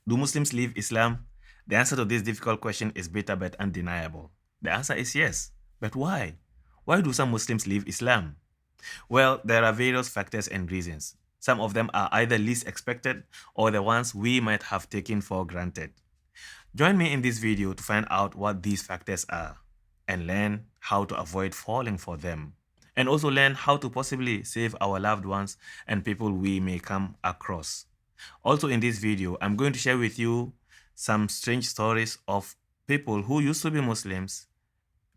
Do Muslims leave Islam? The answer to this difficult question is bitter but undeniable. The answer is yes. But why? Why do some Muslims leave Islam? Well, there are various factors and reasons. Some of them are either least expected or the ones we might have taken for granted. Join me in this video to find out what these factors are and learn how to avoid falling for them. And also learn how to possibly save our loved ones and people we may come across. Also in this video, I'm going to share with you some strange stories of people who used to be Muslims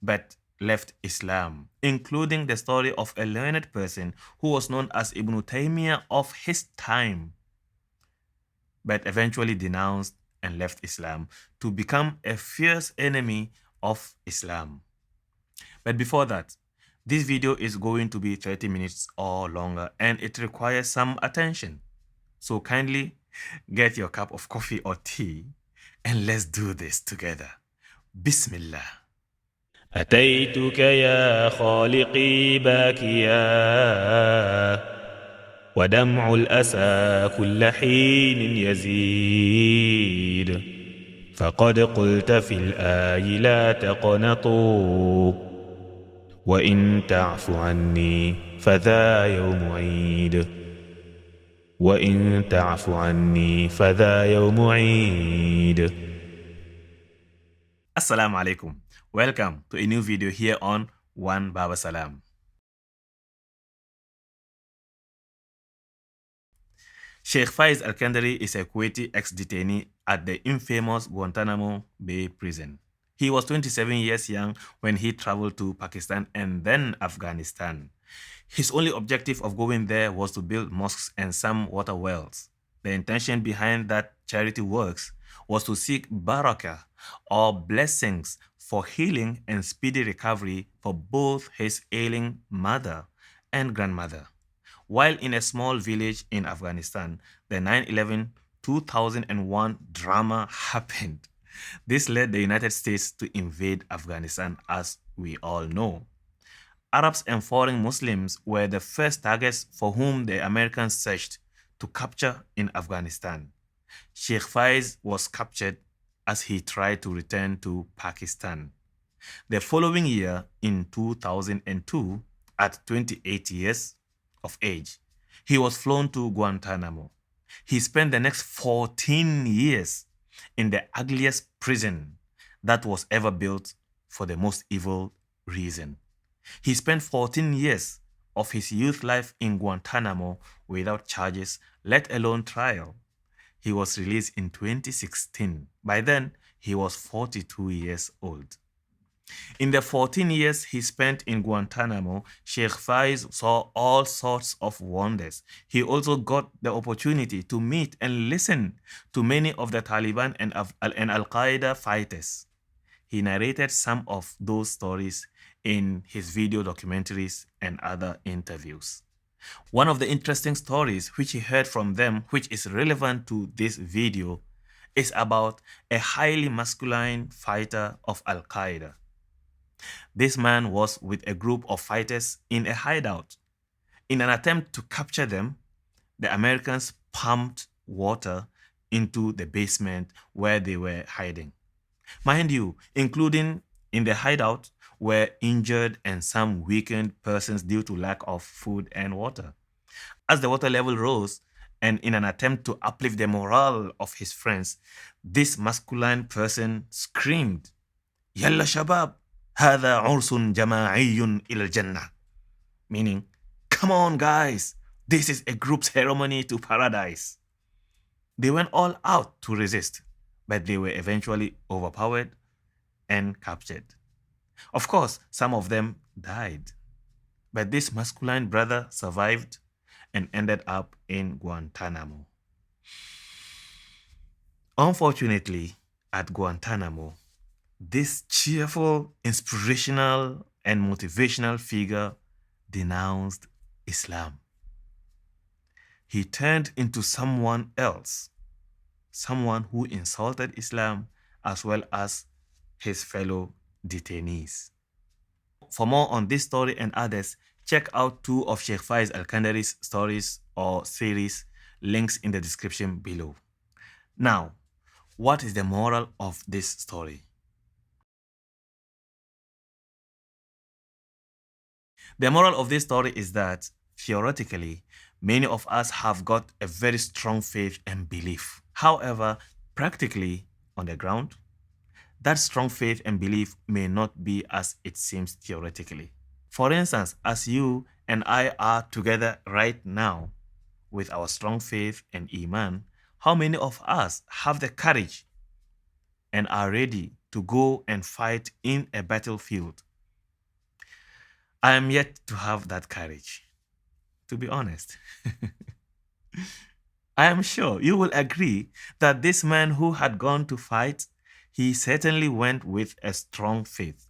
but left Islam, including the story of a learned person who was known as Ibn Taymiyyah of his time, but eventually denounced and left Islam to become a fierce enemy of Islam. But before that, this video is going to be 30 minutes or longer and it requires some attention. So kindly get your cup of coffee or tea and let's do this together. Bismillah. أتيتك يا خالقي باكيا ودمع الأسى كل حين يزيد فقد قلت في الآي لا تقنطوا وإن تعف عني فذا يوم عيد وإن تعف عني فذا يوم عيد. Assalamu alaikum. Welcome to a new video here on One Baba Salam. Sheikh Faiz Al-Kandari is a Kuwaiti ex-detainee at the infamous Guantanamo Bay prison. He was 27 years young when he traveled to Pakistan and then Afghanistan. His only objective of going there was to build mosques and some water wells. The intention behind that charity works was to seek barakah or blessings for healing and speedy recovery for both his ailing mother and grandmother. While in a small village in Afghanistan, the 9/11 2001 drama happened. This led the United States to invade Afghanistan, as we all know. Arabs and foreign Muslims were the first targets for whom the Americans searched to capture in Afghanistan. Sheikh Faiz was captured as he tried to return to Pakistan. The following year, in 2002, at 28 years of age, he was flown to Guantanamo. He spent the next 14 years in the ugliest prison that was ever built for the most evil reason. He spent 14 years of his youth life in Guantanamo without charges, let alone trial. He was released in 2016. By then, he was 42 years old. In the 14 years he spent in Guantanamo, Sheikh Faiz saw all sorts of wonders. He also got the opportunity to meet and listen to many of the Taliban and Al-Qaeda fighters. He narrated some of those stories in his video documentaries and other interviews. One of the interesting stories which he heard from them, which is relevant to this video, is about a highly masculine fighter of Al-Qaeda. This man was with a group of fighters in a hideout. In an attempt to capture them, the Americans pumped water into the basement where they were hiding. Mind you, including in the hideout were injured and some weakened persons due to lack of food and water. As the water level rose, and in an attempt to uplift the morale of his friends, this masculine person screamed, "Yalla shabab, هذا عرس جماعي إلى الجنة," meaning, "Come on guys, this is a group ceremony to paradise." They went all out to resist, but they were eventually overpowered and captured. Of course, some of them died, but this masculine brother survived and ended up in Guantanamo. Unfortunately, at Guantanamo, this cheerful, inspirational, and motivational figure denounced Islam. He turned into someone else, someone who insulted Islam as well as his fellow detainees. For more on this story and others, check out two of Sheikh Faiz Al-Kandari's stories or series, links in the description below. Now, What is the moral of this story? The moral of this story is that, theoretically, many of us have got a very strong faith and belief. However, practically, on the ground, that strong faith and belief may not be as it seems theoretically. For instance, as you and I are together right now with our strong faith and Iman, how many of us have the courage and are ready to go and fight in a battlefield? I am yet to have that courage, to be honest. I am sure you will agree that this man who had gone to fight, he certainly went with a strong faith.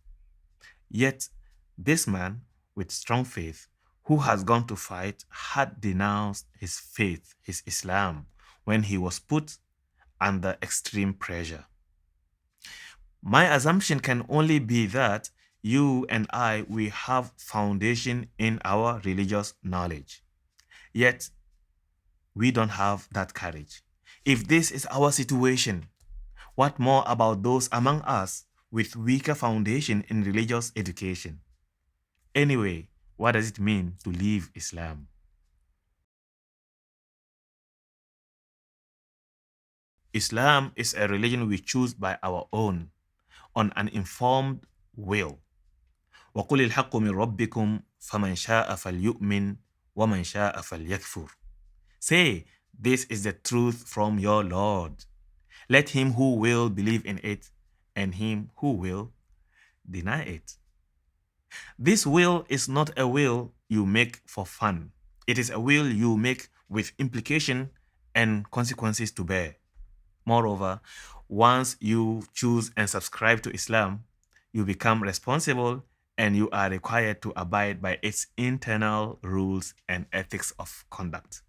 Yet, this man with strong faith who has gone to fight had denounced his faith, his Islam, when he was put under extreme pressure. My assumption can only be that you and I, we have foundation in our religious knowledge. Yet, we don't have that courage. If this is our situation, what more about those among us with weaker foundation in religious education? Anyway, what does it mean to leave Islam? Islam is a religion we choose by our own, on an informed will. وَقُلِ الْحَقُّ مِنْ رَبِّكُمْ فَمَنْ شَاءَ فَلْيُؤْمِنْ وَمَنْ شَاءَ فَلْيَكْفُرْ. Say, this is the truth from your Lord. Let him who will believe in it, and him who will deny it. This will is not a will you make for fun. It is a will you make with implication and consequences to bear. Moreover, once you choose and subscribe to Islam, you become responsible and you are required to abide by its internal rules and ethics of conduct.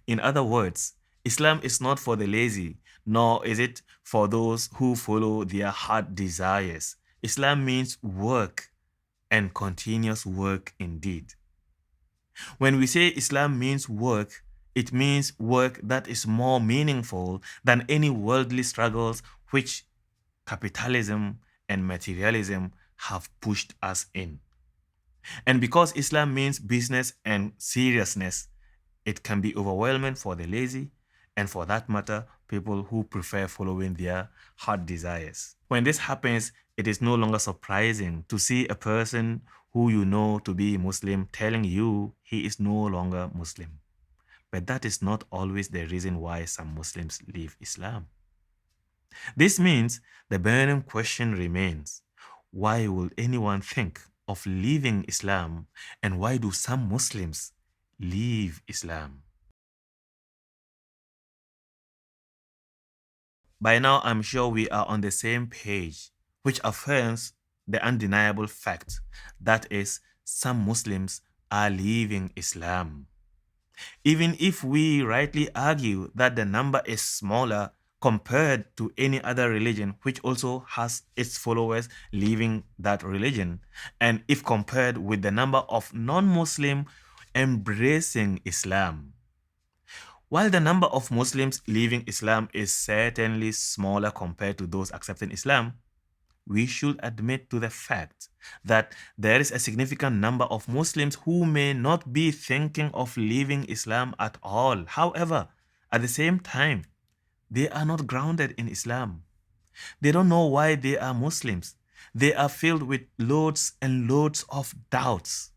In other words, Islam is not for the lazy, nor is it for those who follow their heart desires. Islam means work, and continuous work indeed. When we say Islam means work, it means work that is more meaningful than any worldly struggles which capitalism and materialism have pushed us in. And because Islam means business and seriousness, it can be overwhelming for the lazy and, for that matter, people who prefer following their heart desires. When this happens, it is no longer surprising to see a person who you know to be Muslim telling you he is no longer Muslim. But that is not always the reason why some Muslims leave Islam. This means the burning question remains: why will anyone think of leaving Islam, and why do some Muslims leave Islam? By now, I'm sure we are on the same page, which affirms the undeniable fact that is, some Muslims are leaving Islam. Even if we rightly argue that the number is smaller compared to any other religion which also has its followers leaving that religion, and if compared with the number of non-Muslims embracing Islam. While the number of Muslims leaving Islam is certainly smaller compared to those accepting Islam, we should admit to the fact that there is a significant number of Muslims who may not be thinking of leaving Islam at all. However, at the same time, they are not grounded in Islam. They don't know why they are Muslims. They are filled with loads and loads of doubts.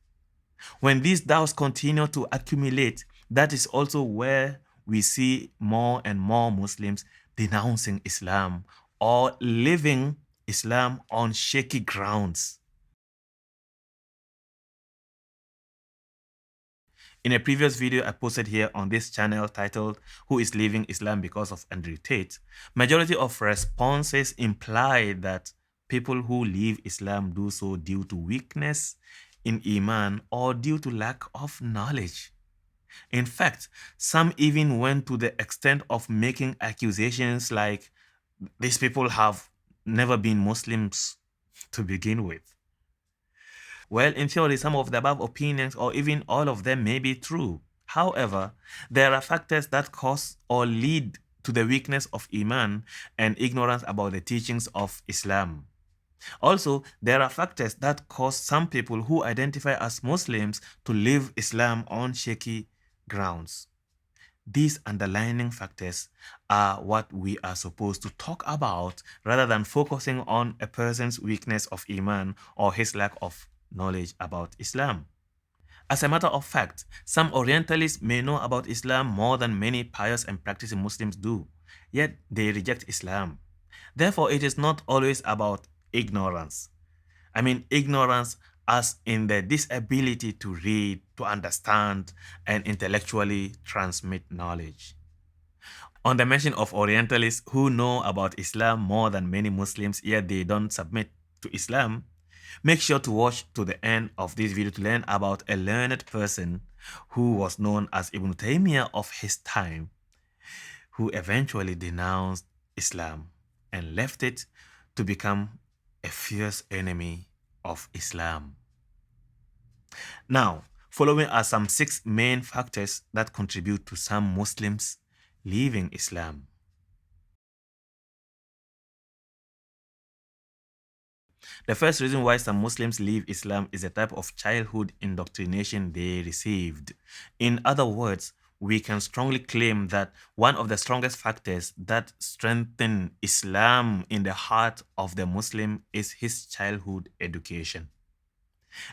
When these doubts continue to accumulate, that is also where we see more and more Muslims denouncing Islam or living Islam on shaky grounds. In a previous video I posted here on this channel titled "Who is Leaving Islam Because of Andrew Tate?", majority of responses imply that people who leave Islam do so due to weakness in Iman or due to lack of knowledge. In fact, some even went to the extent of making accusations like these people have never been Muslims to begin with. Well, in theory, some of the above opinions, or even all of them, may be true. However, there are factors that cause or lead to the weakness of Iman and ignorance about the teachings of Islam. Also, there are factors that cause some people who identify as Muslims to live Islam on shaky grounds. These underlying factors are what we are supposed to talk about rather than focusing on a person's weakness of Iman or his lack of knowledge about Islam. As a matter of fact, some Orientalists may know about Islam more than many pious and practicing Muslims do, yet they reject Islam. Therefore, it is not always about ignorance. I mean, ignorance as in the disability to read, to understand, and intellectually transmit knowledge. On the mention of Orientalists who know about Islam more than many Muslims, yet they don't submit to Islam, make sure to watch to the end of this video to learn about a learned person who was known as Ibn Taymiyyah of his time, who eventually denounced Islam and left it to become a fierce enemy of Islam. Now, following are some 6 main factors that contribute to some Muslims leaving Islam. The first reason why some Muslims leave Islam is the type of childhood indoctrination they received. In other words, we can strongly claim that one of the strongest factors that strengthen Islam in the heart of the Muslim is his childhood education.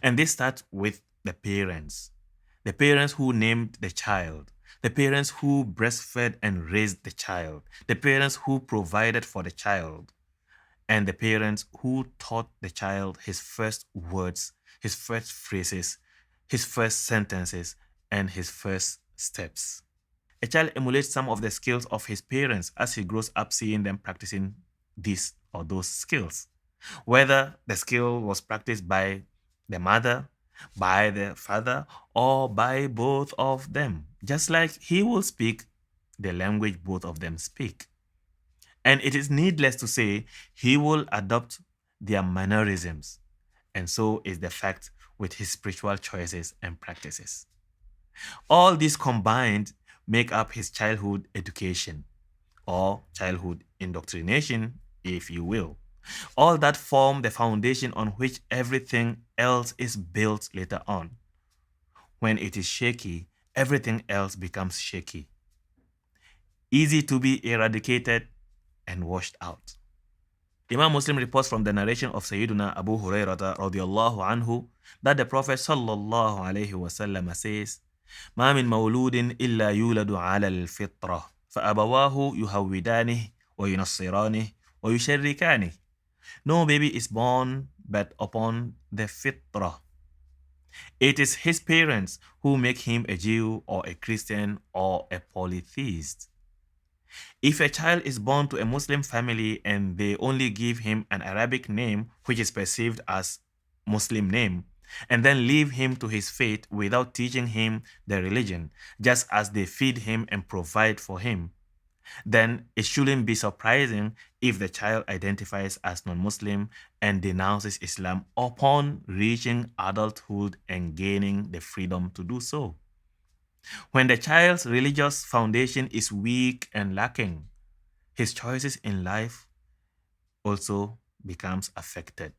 And this starts with the parents who named the child, the parents who breastfed and raised the child, the parents who provided for the child, and the parents who taught the child his first words, his first phrases, his first sentences, and his first steps. A child emulates some of the skills of his parents as he grows up seeing them practicing these or those skills. Whether the skill was practiced by the mother, by the father, or by both of them, just like he will speak the language both of them speak. And it is needless to say, he will adopt their mannerisms. And so is the fact with his spiritual choices and practices. All these combined make up his childhood education, or childhood indoctrination, if you will. All that form the foundation on which everything else is built later on. When it is shaky, everything else becomes shaky. Easy to be eradicated and washed out. Imam Muslim reports from the narration of Sayyiduna Abu Hurairah radiallahu anhu that the Prophet sallallahu alayhi wasallam says, ما من مولود إلا يولد على الفطرة فأبواه يهودانه وينصرانه ويشركانه. No baby is born but upon the fitrah. It is his parents who make him a Jew or a Christian or a polytheist. If a child is born to a Muslim family and they only give him an Arabic name which is perceived as Muslim name, and then leave him to his fate without teaching him the religion, just as they feed him and provide for him, then it shouldn't be surprising if the child identifies as non-Muslim and denounces Islam upon reaching adulthood and gaining the freedom to do so. When the child's religious foundation is weak and lacking, his choices in life also becomes affected.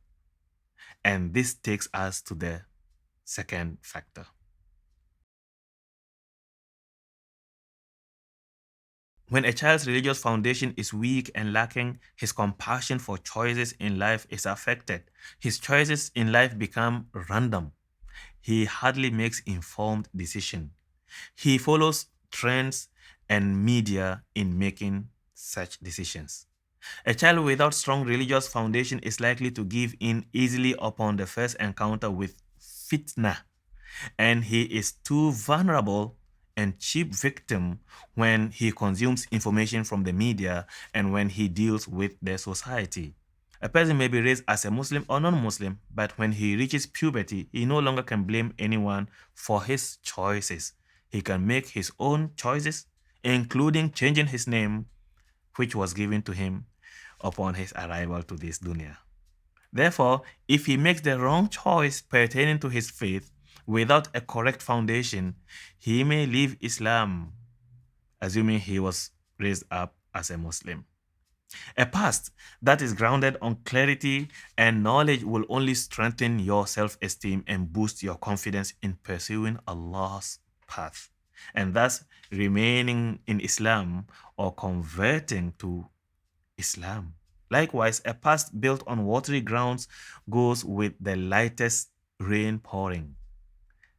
And this takes us to the second factor. When a child's religious foundation is weak and lacking, his compassion for choices in life is affected. His choices in life become random. He hardly makes informed decisions. He follows trends and media in making such decisions. A child without strong religious foundation is likely to give in easily upon the first encounter with fitnah, and he is too vulnerable and cheap victim when he consumes information from the media and when he deals with the society. A person may be raised as a Muslim or non-Muslim, but when he reaches puberty, he no longer can blame anyone for his choices. He can make his own choices, including changing his name, which was given to him upon his arrival to this dunya. Therefore, if he makes the wrong choice pertaining to his faith without a correct foundation, he may leave Islam, assuming he was raised up as a Muslim. A past that is grounded on clarity and knowledge will only strengthen your self-esteem and boost your confidence in pursuing Allah's path, and thus remaining in Islam or converting to Islam. Likewise, a past built on watery grounds goes with the lightest rain pouring.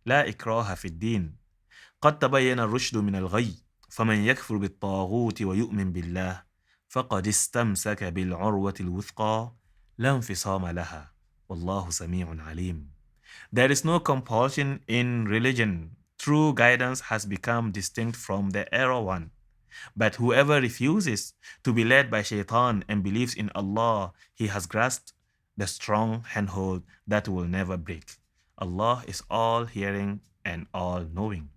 لا إكراه في الدين قد تبين الرشد من الغي فمن يكفر بالطاغوت ويؤمن بالله فقد استمسك بالعروة الوثقى لا انفصام لها والله سميع عليم. There is no compulsion in religion. True guidance has become distinct from the error one. But whoever refuses to be led by shaitan and believes in Allah, he has grasped the strong handhold that will never break. Allah is all hearing and all knowing.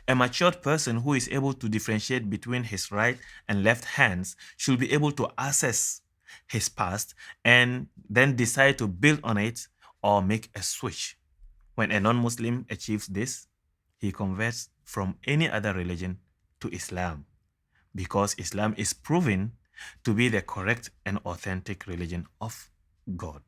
A matured person who is able to differentiate between his right and left hands should be able to assess his past and then decide to build on it or make a switch. When a non-Muslim achieves this, he converts from any other religion to Islam, because Islam is proven to be the correct and authentic religion of God.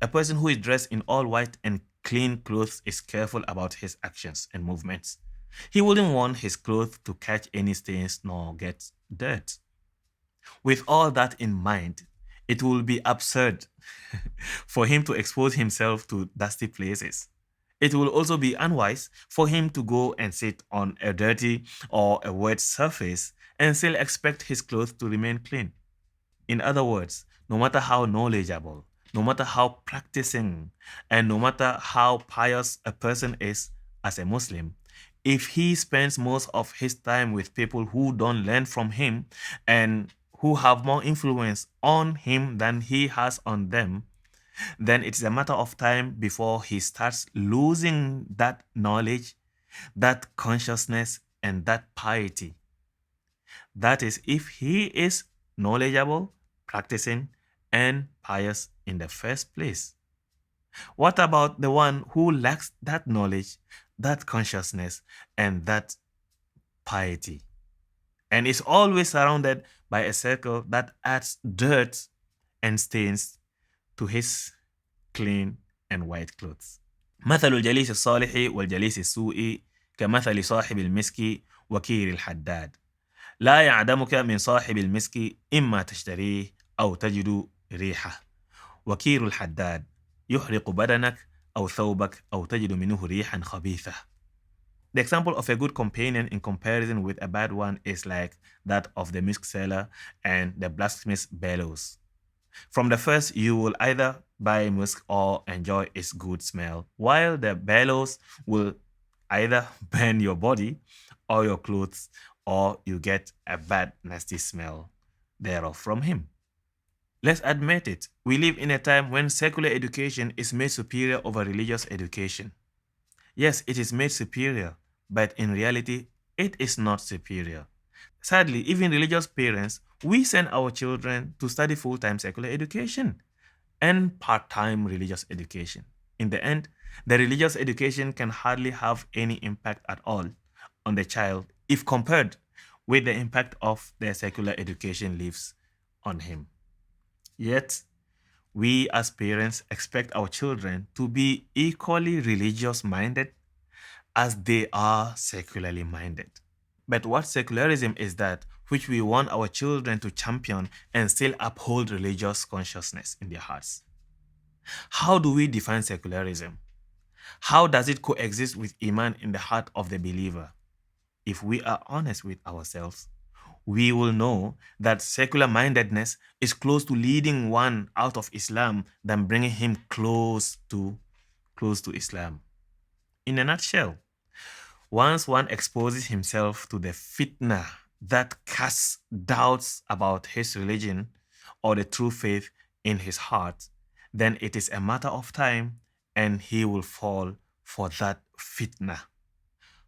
A person who is dressed in all white and clean clothes is careful about his actions and movements. He wouldn't want his clothes to catch any stains nor get dirt. With all that in mind, it will be absurd for him to expose himself to dusty places. It will also be unwise for him to go and sit on a dirty or a wet surface and still expect his clothes to remain clean. In other words, no matter how knowledgeable, no matter how practicing, and no matter how pious a person is as a Muslim, if he spends most of his time with people who don't learn from him and who have more influence on him than he has on them, then it's a matter of time before he starts losing that knowledge, that consciousness, and that piety. That is, if he is knowledgeable, practicing, and pious in the first place. What about the one who lacks that knowledge, that consciousness, and that piety, and is always surrounded by a circle that adds dirt and stains to his clean and white clothes? مثل الجليس الصالح والجليس السوء كمثل صاحب المسك وكير الحداد لا يعدمك من صاحب المسك إما تشتريه أو تجد ريحه وكير الحداد يحرق بدنك أو ثوبك أو تجد منه ريحا خبيثة. The example of a good companion in comparison with a bad one is like that of the musk seller and the blacksmith's bellows. From the first, you will either buy musk or enjoy its good smell, while the bellows will either burn your body or your clothes, or you get a bad, nasty smell thereof from him. Let's admit it, we live in a time when secular education is made superior over religious education. Yes, it is made superior, but in reality, it is not superior. Sadly, even religious parents, we send our children to study full-time secular education and part-time religious education. In the end, the religious education can hardly have any impact at all on the child if compared with the impact of the secular education leaves on him. Yet, we as parents expect our children to be equally religious-minded as they are secularly minded. But what secularism is that which we want our children to champion and still uphold religious consciousness in their hearts? How do we define secularism? How does it coexist with Iman in the heart of the believer? If we are honest with ourselves, we will know that secular mindedness is close to leading one out of Islam than bringing him close to Islam. In a nutshell, once one exposes himself to the fitnah that casts doubts about his religion or the true faith in his heart, then it is a matter of time and he will fall for that fitnah.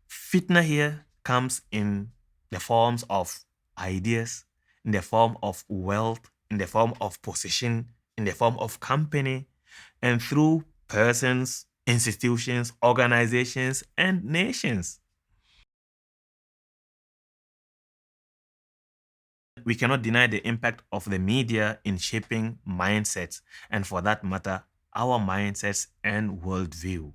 Fitnah here comes in the forms of ideas, in the form of wealth, in the form of position, in the form of company, and through persons institutions, organizations, and nations. We cannot deny the impact of the media in shaping mindsets, and for that matter, our mindsets and worldview.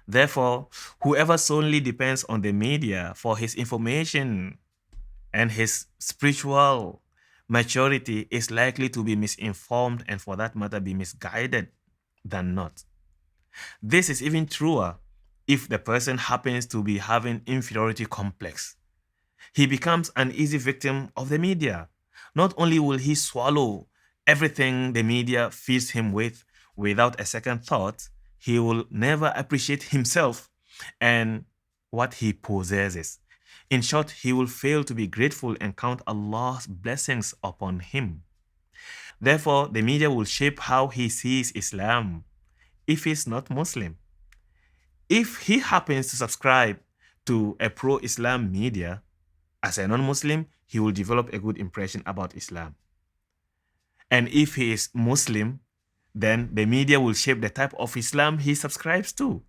Therefore, whoever solely depends on the media for his information and his spiritual maturity is likely to be misinformed and, for that matter, be misguided than not. This is even truer if the person happens to be having inferiority complex. He becomes an easy victim of the media. Not only will he swallow everything the media feeds him with without a second thought, he will never appreciate himself and what he possesses. In short, he will fail to be grateful and count Allah's blessings upon him. Therefore, the media will shape how he sees Islam if he's not Muslim. If he happens to subscribe to a pro-Islam media, as a non-Muslim, he will develop a good impression about Islam. And if he is Muslim, then the media will shape the type of Islam he subscribes to.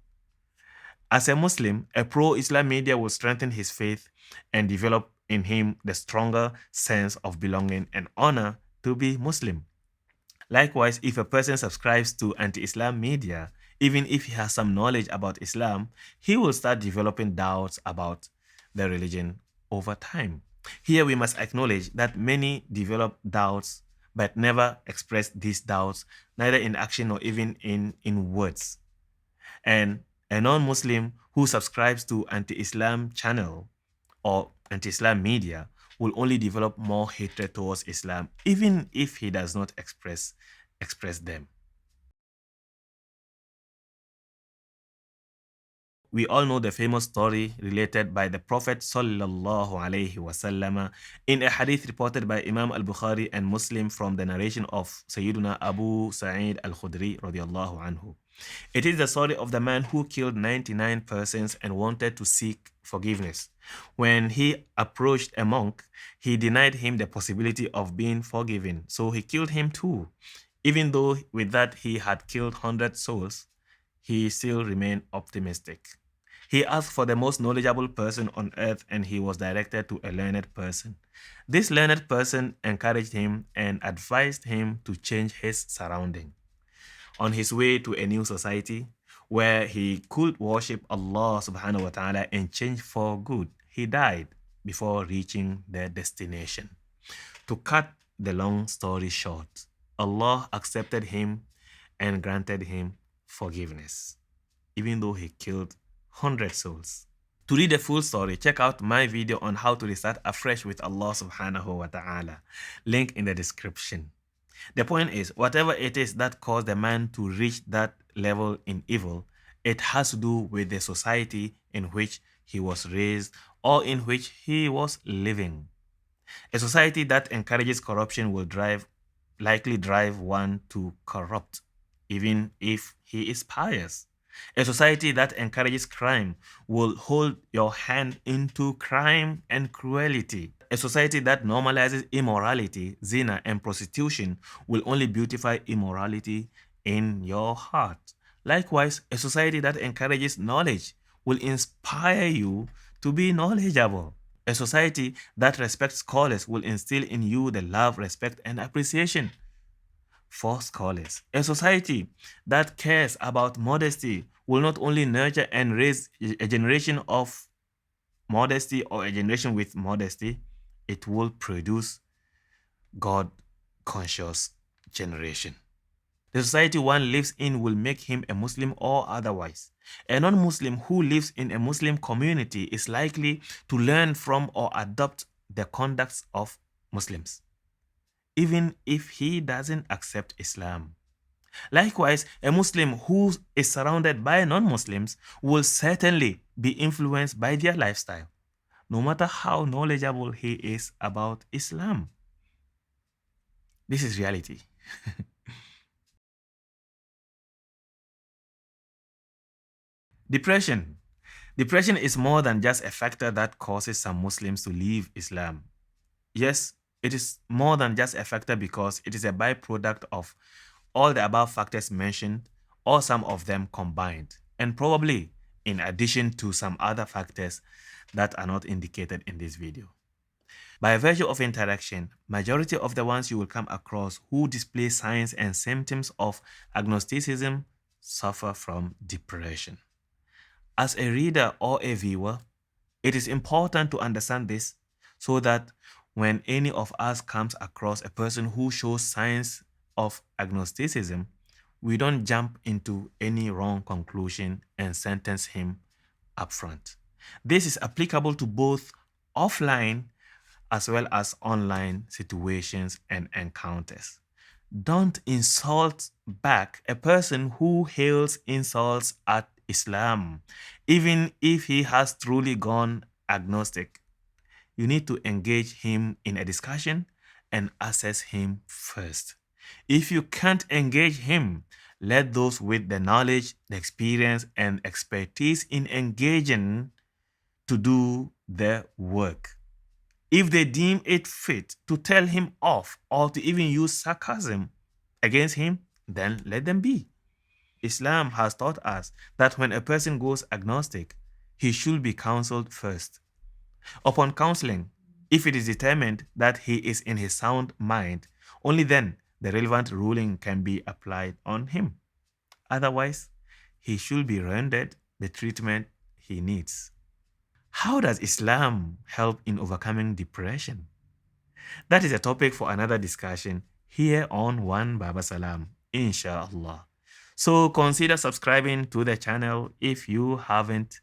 As a Muslim, a pro-Islam media will strengthen his faith and develop in him the stronger sense of belonging and honor to be Muslim. Likewise, if a person subscribes to anti-Islam media, even if he has some knowledge about Islam, he will start developing doubts about the religion over time. Here we must acknowledge that many develop doubts but never express these doubts, neither in action nor even in words. And a non-Muslim who subscribes to anti-Islam channel or anti-Islam media will only develop more hatred towards Islam, even if he does not express them. We all know the famous story related by the Prophet sallallahu alaihi wasallam in a hadith reported by Imam al-Bukhari and Muslim from the narration of Sayyiduna Abu Sa'id al-Khudri radiyallahu anhu. It is the story of the man who killed 99 persons and wanted to seek forgiveness. When he approached a monk, he denied him the possibility of being forgiven, so he killed him too. Even though with that he had killed 100 souls, he still remained optimistic. He asked for the most knowledgeable person on earth and he was directed to a learned person. This learned person encouraged him and advised him to change his surrounding. On his way to a new society where he could worship Allah subhanahu wa ta'ala and change for good, he died before reaching their destination. To cut the long story short, Allah accepted him and granted him forgiveness, even though he killed 100 souls. To read the full story, check out my video on how to restart afresh with Allah subhanahu wa ta'ala. Link in the description. The point is, whatever it is that caused the man to reach that level in evil, it has to do with the society in which he was raised or in which he was living. A society that encourages corruption will likely drive one to corrupt, even if he is pious. A society that encourages crime will hold your hand into crime and cruelty. A society that normalizes immorality, zina, and prostitution will only beautify immorality in your heart. Likewise, a society that encourages knowledge will inspire you to be knowledgeable. A society that respects scholars will instill in you the love, respect, and appreciation for scholars. A society that cares about modesty will not only nurture and raise a generation of modesty or a generation with modesty, it will produce God-conscious generation. The society one lives in will make him a Muslim or otherwise. A non-Muslim who lives in a Muslim community is likely to learn from or adopt the conducts of Muslims, even if he doesn't accept Islam. Likewise, a Muslim who is surrounded by non-Muslims will certainly be influenced by their lifestyle, no matter how knowledgeable he is about Islam. This is reality. Depression. Depression is more than just a factor that causes some Muslims to leave Islam. Yes, it is more than just a factor because it is a byproduct of all the above factors mentioned or some of them combined. and probably in addition to some other factors that are not indicated in this video. By virtue of interaction, majority of the ones you will come across who display signs and symptoms of agnosticism suffer from depression. As a reader or a viewer, it is important to understand this so that when any of us comes across a person who shows signs of agnosticism, we don't jump into any wrong conclusion and sentence him upfront. This is applicable to both offline as well as online situations and encounters. Don't insult back a person who hails insults at Islam, even if he has truly gone agnostic. You need to engage him in a discussion and assess him first. If you can't engage him, let those with the knowledge, the experience, and expertise in engaging to do the work. If they deem it fit to tell him off or to even use sarcasm against him, then let them be. Islam has taught us that when a person goes agnostic, he should be counseled first. Upon counseling, if it is determined that he is in his sound mind, only then the relevant ruling can be applied on him. Otherwise, he should be rendered the treatment he needs. How does Islam help in overcoming depression? That is a topic for another discussion here on One Baba Salam, inshallah. So consider subscribing to the channel if you haven't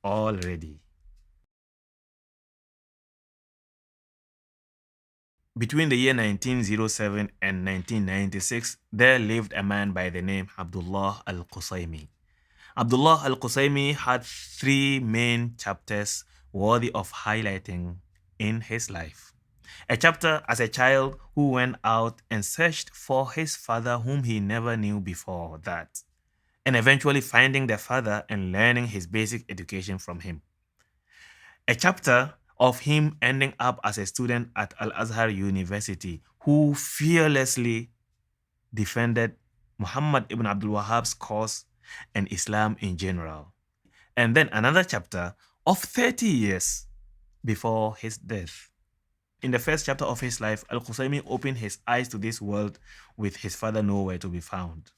already. Between the year 1907 and 1996, there lived a man by the name Abdullah al-Qusaymi. Abdullah al-Qusaymi had 3 main chapters worthy of highlighting in his life. A chapter as a child who went out and searched for his father whom he never knew before that, and eventually finding the father and learning his basic education from him. A chapter of him ending up as a student at Al-Azhar University who fearlessly defended Muhammad ibn Abdul Wahhab's cause and Islam in general. And then another chapter of 30 years before his death. In the first chapter of his life, al-Qusaymi opened his eyes to this world with his father nowhere to be found.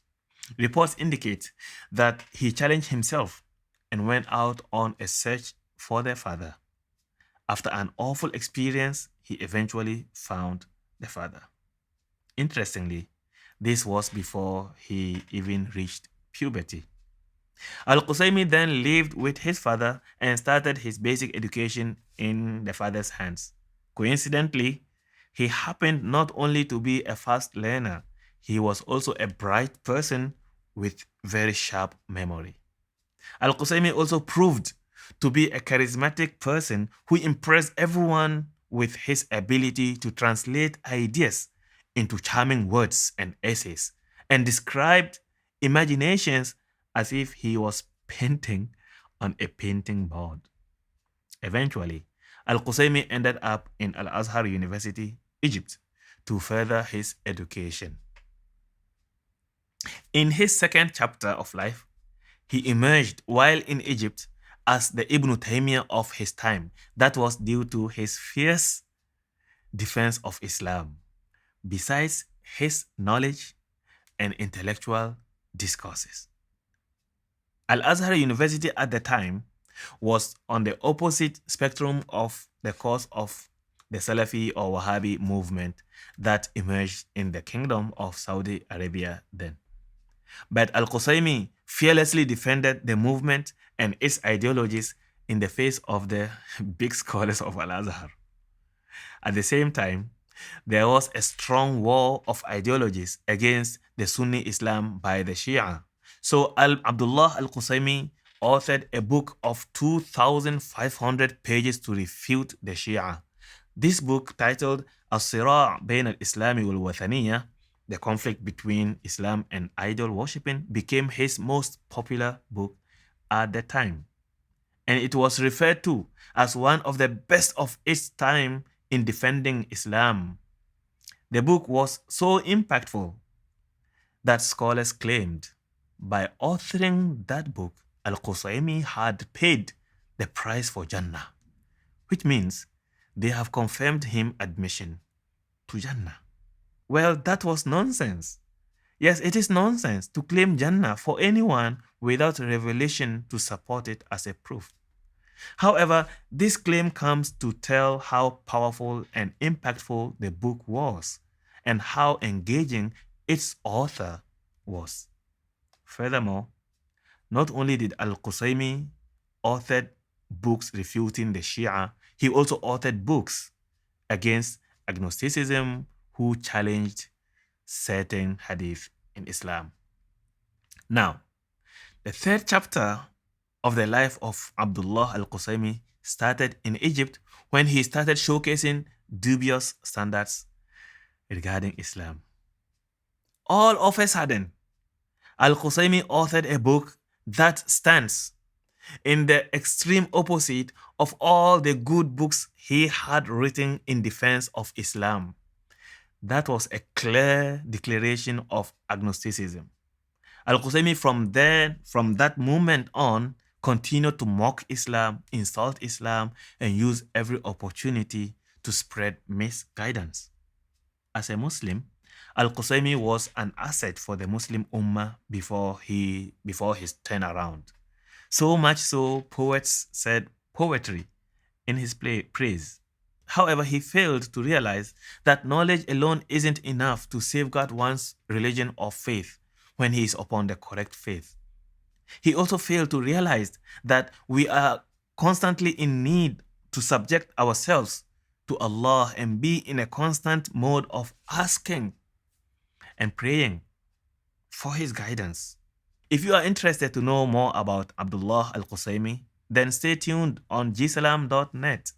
Reports indicate that he challenged himself and went out on a search for their father. After an awful experience, he eventually found the father. Interestingly, this was before he even reached puberty. Al-Qusaymi then lived with his father and started his basic education in the father's hands. Coincidentally, he happened not only to be a fast learner, he was also a bright person with very sharp memory. Al-Qusaymi also proved to be a charismatic person who impressed everyone with his ability to translate ideas into charming words and essays, and described imaginations as if he was painting on a painting board. Eventually, Al-Qusaymi ended up in Al-Azhar University, Egypt, to further his education. In his second chapter of life, he emerged while in Egypt as the Ibn Taymiyyah of his time. That was due to his fierce defense of Islam, besides his knowledge and intellectual discourses. Al-Azhar University at the time was on the opposite spectrum of the course of the Salafi or Wahhabi movement that emerged in the Kingdom of Saudi Arabia then. But Al-Qusaymi fearlessly defended the movement and its ideologies in the face of the big scholars of Al-Azhar. At the same time, there was a strong war of ideologies against the Sunni Islam by the Shia. So Abdullah al-Qusaymi authored a book of 2,500 pages to refute the Shia. This book, titled Al-Sira' Bayn al-Islami wal-Wathaniyya, the conflict between Islam and idol worshipping, became his most popular book at the time. And it was referred to as one of the best of its time in defending Islam. The book was so impactful that scholars claimed by authoring that book, al-Qusaymi had paid the price for Jannah, which means they have confirmed him admission to Jannah. Well, that was nonsense. Yes, it is nonsense to claim Jannah for anyone without revelation to support it as a proof. However, this claim comes to tell how powerful and impactful the book was and how engaging its author was. Furthermore, not only did al-Qusaymi author books refuting the Shia, he also authored books against agnosticism who challenged certain hadith in Islam. Now, the third chapter of the life of Abdullah al-Qusaymi started in Egypt when he started showcasing dubious standards regarding Islam. All of a sudden, al-Qusaymi authored a book that stands in the extreme opposite of all the good books he had written in defense of Islam. That was a clear declaration of agnosticism. Al-Qusaymi from that moment on, continued to mock Islam, insult Islam, and use every opportunity to spread misguidance. As a Muslim, al-Qusaymi was an asset for the Muslim Ummah before his turnaround. So much so, poets said poetry in his praise. However, he failed to realize that knowledge alone isn't enough to safeguard one's religion or faith when he is upon the correct faith. He also failed to realize that we are constantly in need to subject ourselves to Allah and be in a constant mode of asking and praying for his guidance. If you are interested to know more about Abdullah al-Qusaymi, then stay tuned on gsalam.net,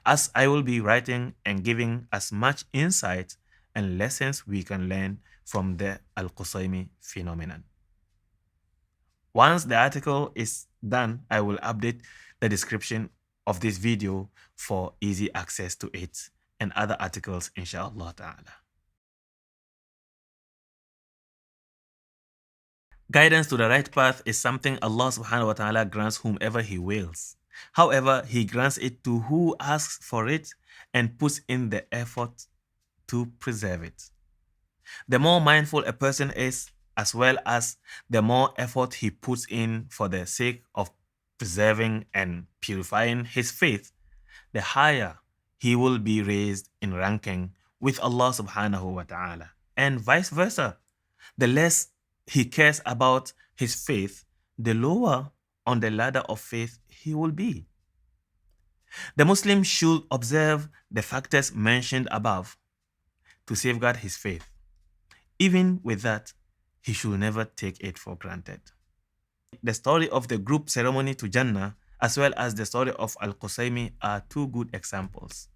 as I will be writing and giving as much insight and lessons we can learn from the al-Qusaymi phenomenon. Once the article is done, I will update the description of this video for easy access to it and other articles, inshallah ta'ala. Guidance to the right path is something Allah subhanahu wa ta'ala grants whomever He wills. However, He grants it to who asks for it and puts in the effort to preserve it. The more mindful a person is, as well as the more effort he puts in for the sake of preserving and purifying his faith, the higher he will be raised in ranking with Allah subhanahu wa ta'ala. And vice versa. The less he cares about his faith, the lower on the ladder of faith he will be. The Muslim should observe the factors mentioned above to safeguard his faith. Even with that, he should never take it for granted. The story of the group ceremony to Jannah, as well as the story of al-Qusaymi, are two good examples.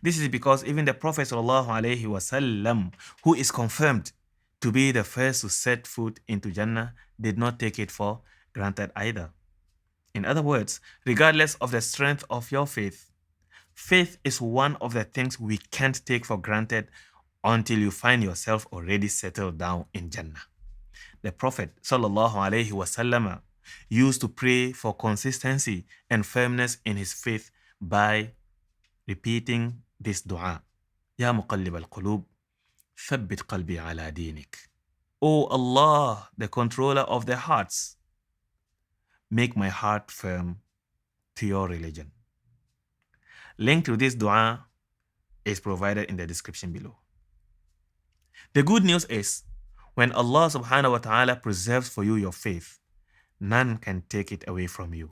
This is because even the Prophet ﷺ, who is confirmed to be the first to set foot into Jannah, did not take it for granted either. In other words, regardless of the strength of your faith, faith is one of the things we can't take for granted until you find yourself already settled down in Jannah. The Prophet ﷺ used to pray for consistency and firmness in his faith by repeating this dua. Ya muqallib al-qulub, thabbit qalbi ala dinik. O Allah, the controller of the hearts, make my heart firm to your religion. Link to this dua is provided in the description below. The good news is, when Allah subhanahu wa ta'ala preserves for you your faith, none can take it away from you.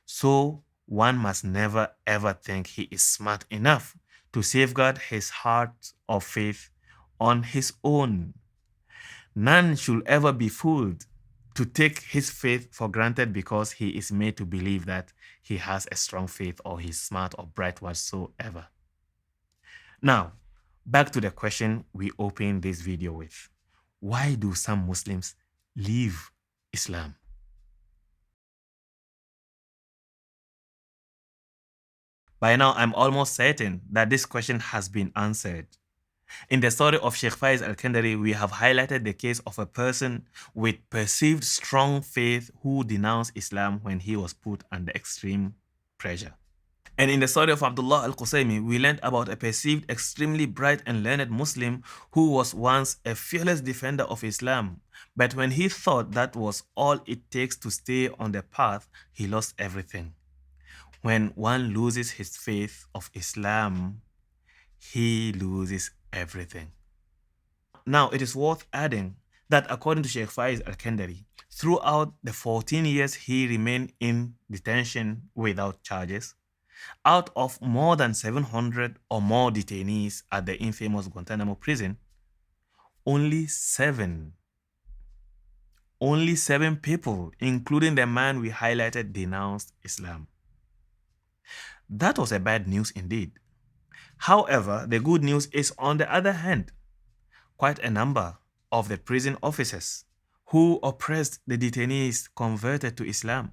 So one must never ever think he is smart enough to safeguard his heart of faith on his own. None should ever be fooled to take his faith for granted because he is made to believe that he has a strong faith or he's smart or bright whatsoever. Now, back to the question we opened this video with. Why do some Muslims leave Islam? By now, I'm almost certain that this question has been answered. In the story of Sheikh Faiz al-Kandari, we have highlighted the case of a person with perceived strong faith who denounced Islam when he was put under extreme pressure. And in the story of Abdullah al-Qusaymi, we learned about a perceived extremely bright and learned Muslim who was once a fearless defender of Islam. But when he thought that was all it takes to stay on the path, he lost everything. When one loses his faith of Islam, he loses everything. Now, it is worth adding that according to Sheikh Faiz al-Kandari, throughout the 14 years he remained in detention without charges, out of more than 700 or more detainees at the infamous Guantanamo prison, only seven people, including the man we highlighted, denounced Islam. That was a bad news indeed. However, the good news is, on the other hand, quite a number of the prison officers who oppressed the detainees converted to Islam.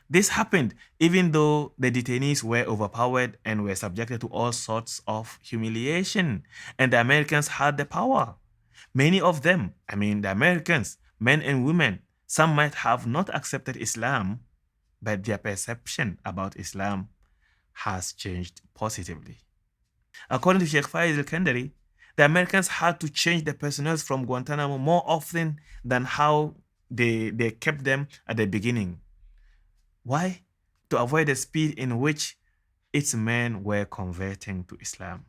This happened even though the detainees were overpowered and were subjected to all sorts of humiliation, and the Americans had the power. Many of them, the Americans, men and women, some might have not accepted Islam, but their perception about Islam has changed positively. According to Sheikh Faiz al-Kandari, the Americans had to change the personnel from Guantanamo more often than how they kept them at the beginning. Why? To avoid the speed in which its men were converting to Islam.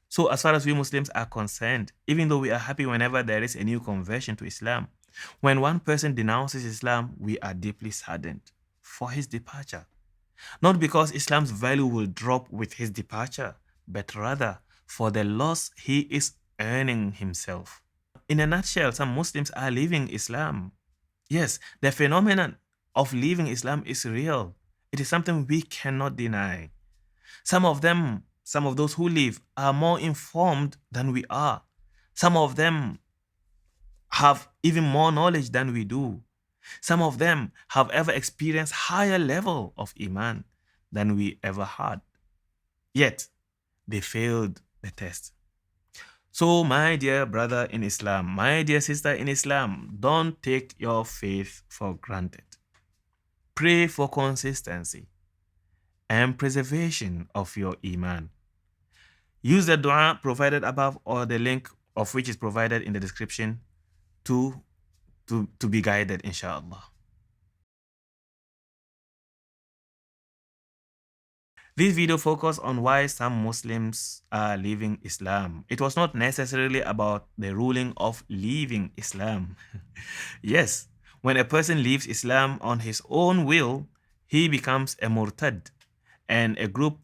So as far as we Muslims are concerned, even though we are happy whenever there is a new conversion to Islam, when one person denounces Islam, we are deeply saddened for his departure. Not because Islam's value will drop with his departure, but rather for the loss he is earning himself. In a nutshell, some Muslims are leaving Islam. Yes, the phenomenon of leaving Islam is real. It is something we cannot deny. Some of those who leave are more informed than we are. Some of them have even more knowledge than we do. Some of them have ever experienced higher level of Iman than we ever had. Yet, they failed the test. So, my dear brother in Islam, my dear sister in Islam, don't take your faith for granted. Pray for consistency and preservation of your Iman. Use the dua provided above or the link of which is provided in the description to be guided, inshallah. This video focused on why some Muslims are leaving Islam. It was not necessarily about the ruling of leaving Islam. Yes, when a person leaves Islam on his own will, he becomes a murtad, and a group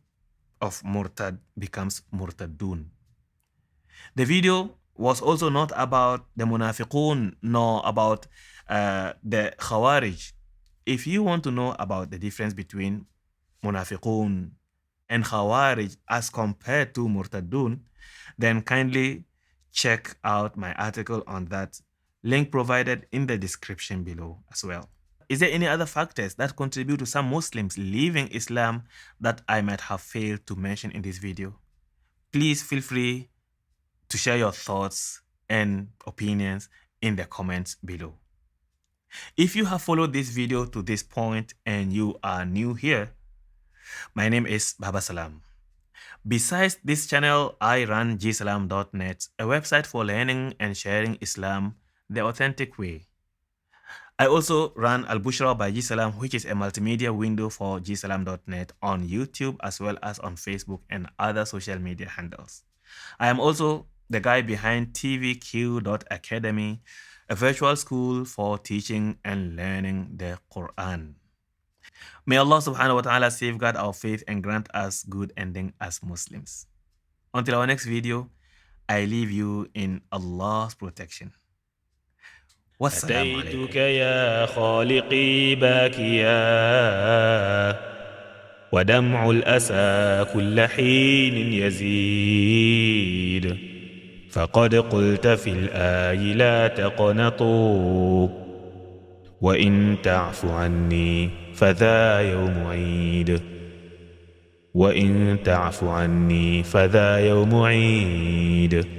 of murtad becomes murtadun. The video was also not about the munafiqun nor about the khawarij. If you want to know about the difference between munafiqun and khawarij as compared to murtadun, then kindly check out my article on that, link provided in the description below as well. Is there any other factors that contribute to some Muslims leaving Islam that I might have failed to mention in this video? Please feel free to share your thoughts and opinions in the comments below. If you have followed this video to this point and you are new here, my name is Baba Salam. Besides this channel, I run gsalam.net, a website for learning and sharing Islam the authentic way. I also run Al-Bushra by Gsalam, which is a multimedia window for gsalam.net on YouTube as well as on Facebook and other social media handles. I am also the guy behind tvq.academy, a virtual school for teaching and learning the Quran. May Allah subhanahu wa ta'ala safeguard our faith and grant us good ending as Muslims. Until our next video, I leave you in Allah's protection. والسلام عليكم. أتيتك يا خالقي باكيا ودمع الأسى كل حين يزيد فقد قلت في الآي لا تقنطوا وإن تعف عني فذا يوم عيد وإن تعف عني فذا يوم عيد